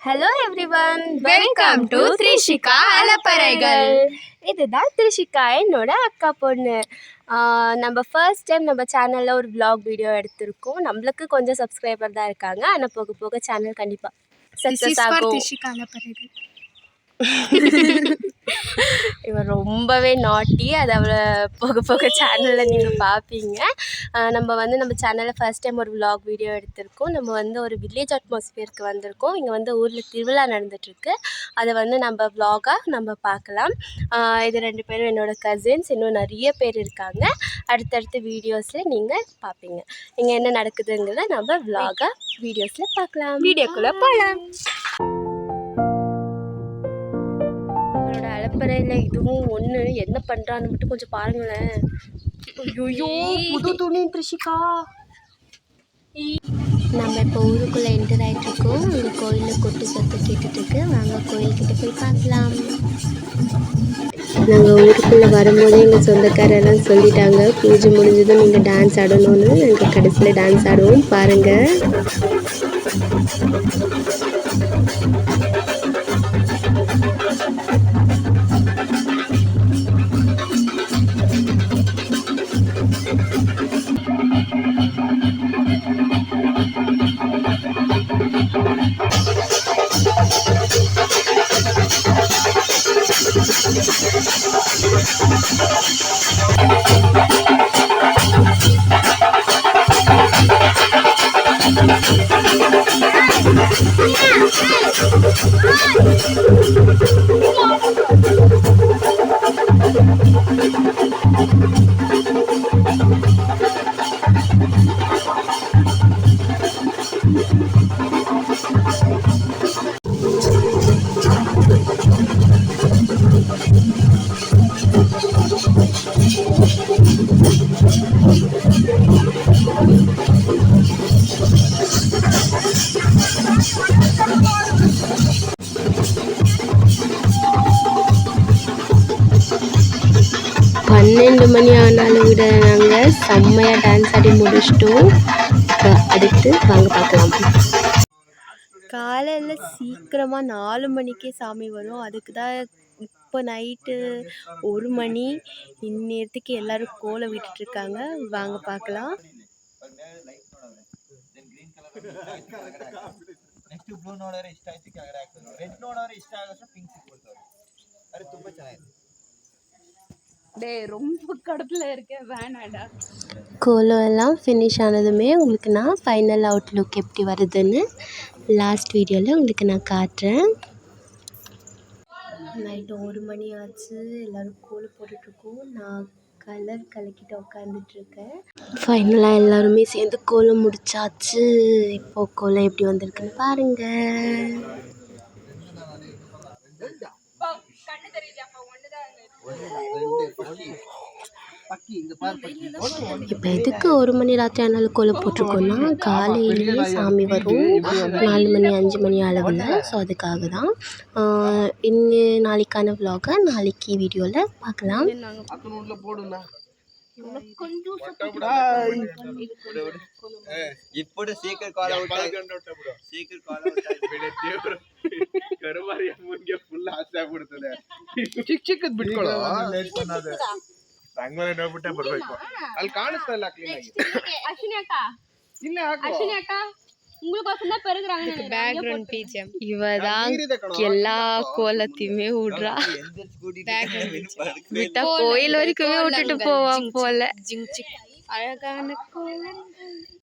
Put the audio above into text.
Hello everyone, welcome to Trishika அலப்பறைகள். இதுதான் த்ரிஷிகா, என்னோட அக்கா பொண்ணு. நம்ம ஃபர்ஸ்ட் டைம் நம்ம சேனலில் ஒரு vlog வீடியோ எடுத்திருக்கோம். நம்மளுக்கு கொஞ்சம் சப்ஸ்கிரைபர் தான் இருக்காங்க, ஆனால் போக போக சேனல் கண்டிப்பாக சக்ஸஸ் ஆகும். த்ரிஷிகா அலப்பறைகள். இவன் ரொம்பவே நாட்டி, அதை அவளை போக போக சேனலில் நீங்கள் பார்ப்பீங்க. நம்ம சேனலில் ஃபர்ஸ்ட் டைம் ஒரு vlog வீடியோ எடுத்திருக்கோம். நம்ம ஒரு வில்லேஜ் அட்மாஸ்பியருக்கு வந்திருக்கோம். இங்கே ஊரில் திருவிழா நடந்துகிட்ருக்கு. அதை நம்ம vlog-ஆக பார்க்கலாம். இது 2 பேரும் என்னோடய கசின்ஸ். இன்னும் நிறைய பேர் இருக்காங்க. அடுத்தடுத்த வீடியோஸில் நீங்கள் பார்ப்பீங்க. இங்கே என்ன நடக்குதுங்கிறத நம்ம vlog-ஆக வீடியோஸில் பார்க்கலாம். வீடியோக்குள்ளே போகலாம். அலப்பறையில் இதுவும் ஒன்று, என்ன பண்ணுறான்னு மட்டும் கொஞ்சம் பாருங்களேன். ஐயோ, புது துணி த்ரிஷிகா. நம்ம இப்போ ஊருக்குள்ளே என்டர் ஆகிட்ருக்கோம். இந்த கோயிலில் கொட்டு சத்தம் கேட்டுட்ருக்கு. வாங்க கோயில்கிட்ட போய் பார்க்கலாம். நாங்கள் ஊருக்குள்ளே வரும்போதே எங்கள் சொந்தக்காரெல்லாம் சொல்லிட்டாங்க, பூஜை முடிஞ்சதும் நீங்கள் டான்ஸ் ஆடணும்னு. நாங்கள் கடைசியில் டான்ஸ் ஆடுவோம், பாருங்கள். பன்னெண்டு மணி ஆனாலும் விட நாங்கள் செம்மையாக டான்ஸ் ஆடி முடிச்சிட்டோம். அடுத்து வாங்க பார்க்கலாம். காலையில் சீக்கிரமாக 4 மணிக்கே சாமி வரும். அதுக்கு தான் இப்போ நைட்டு 1 மணி. இந்நேரத்துக்கு எல்லோரும் கோலம் விட்டுட்ருக்காங்க. வாங்க பார்க்கலாம். ரொம்ப கடத்தில் இருக்கேன், வேணாடா. கோலம் எல்லாம் ஃபினிஷ் ஆனதுமே உங்களுக்கு நான் ஃபைனல் அவுட்லுக் எப்படி வருதுன்னு லாஸ்ட் வீடியோவில் உங்களுக்கு நான் காட்டுறேன். நைட்டு 1 மணி ஆச்சு. எல்லோரும் கோலம் போட்டுட்ருக்கோம். நான் கலர் கலக்கிட்டு உட்காந்துட்ருக்கேன். ஃபைனலாக எல்லாருமே சேர்ந்து கோலம் முடிச்சாச்சு. இப்போது கோலம் எப்படி வந்திருக்குன்னு பாருங்கள். இப்போ எதுக்கு 1 மணி ராத்திரி ஆனாலும் கோலம் போட்டிருக்கோன்னா, காலையிலேயே சாமி வரும் 4 மணி 5 மணி அளவில். ஸோ அதுக்காக தான். நாளைக்கான vlog-ஐ நாளைக்கு வீடியோவில் பார்க்கலாம். ಅಲ್ಲಿ ಕಾಣಿಸ್ತಾ ಇಲ್ಲ ಕ್ಲೀನ್ ಆಗಿ. ಅಶ್ವಿನಿ ಅಕ್ಕ இவதான் எல்லா கோலத்தையுமே விடுறா. விட்டா கோயில் வரைக்குமே விட்டுட்டு போவா போல. அழகான கோலம்.